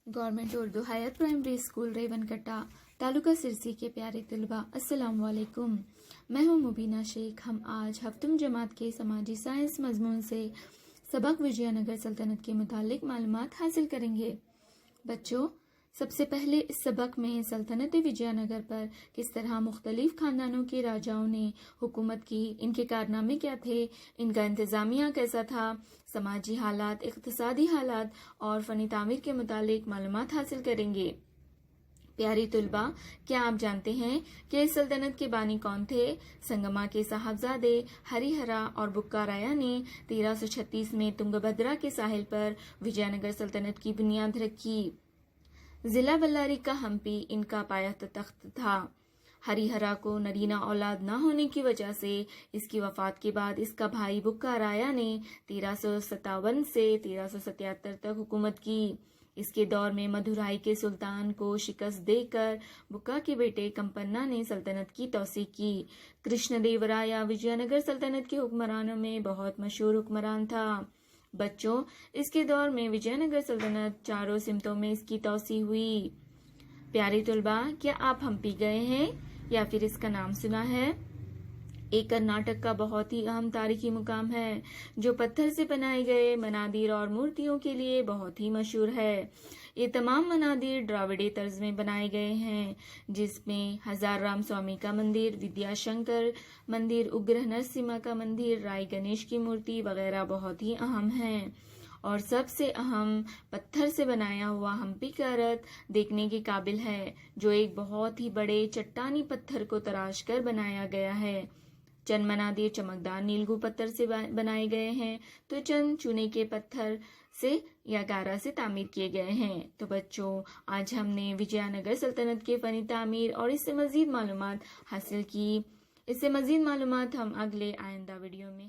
Government Urdu higher primary school Revan Katta taluka Sirsi के प्यारे तलबा अस्सलाम वालेकुम। मैं हूं मुबीना शेख। हम आज हफ्तम जमात के समाजी साइंस मजमून से सबक विजयनगर सल्तनत के मुतालिक मालूमात हासिल करेंगे। बच्चों, सबसे पहले इस सबक में सल्तनत विजयनगर पर किस तरह मुख्तलिफ खानदानों के राजाओं ने हुकूमत की, इनके कारनामे क्या थे, इनका इंतज़ामिया कैसा था, समाजी हालात, इक़्तिसादी हालात और फ़नी तामीर के मुतालिक मालूमात हासिल करेंगे। प्यारी तुलबा, क्या आप जानते हैं कि इस सल्तनत के बानी कौन थे? संगमा के साहबजादे हरिहरा और बुक्का राया ने 1336 में तुंगभद्रा के साहिल पर विजयनगर सल्तनत की बुनियाद रखी। जिला बल्लारी का हम्पी इनका पाया तख्त था। हरिहरा को नरीना औलाद न होने की वजह से इसकी वफात के बाद इसका भाई बुक्का राया ने 1357 से 1377 तक हुकूमत की। इसके दौर में मदुराई के सुल्तान को शिकस्त देकर बुक्का के बेटे कंपन्ना ने सल्तनत की तौसी की। कृष्णदेवराया विजयनगर सल्तनत के हुक्मरानों में बहुत मशहूर हुक्मरान था। बच्चों, इसके दौर में विजयनगर सल्तनत चारों सिमतों में इसकी तौसी हुई। प्यारी तुलबा, क्या आप हम्पी गए हैं या फिर इसका नाम सुना है? एक कर्नाटक का बहुत ही अहम तारीखी मुकाम है जो पत्थर से बनाए गए मनादिर और मूर्तियों के लिए बहुत ही मशहूर है। ये तमाम मनादिर द्राविड़ी तर्ज में बनाए गए हैं, जिसमें हजार राम स्वामी का मंदिर, विद्याशंकर मंदिर, उग्र नरसिम्हा का मंदिर, राय गणेश की मूर्ति वगैरह बहुत ही अहम हैं। और सबसे अहम पत्थर से बनाया हुआ हम्पी का रथ देखने के काबिल है, जो एक बहुत ही बड़े चट्टानी पत्थर को तराश कर बनाया गया है। चंद मनादिर चमकदार नीलगू पत्थर से बनाए गए हैं, तो चंद चूने के पत्थर से या गारा से तामीर किए गए हैं। तो बच्चों, आज हमने विजयनगर सल्तनत के फनी तामीर और इससे मजीद मालूमात हासिल की। इससे मजीद मालूमात हम अगले आइंदा वीडियो में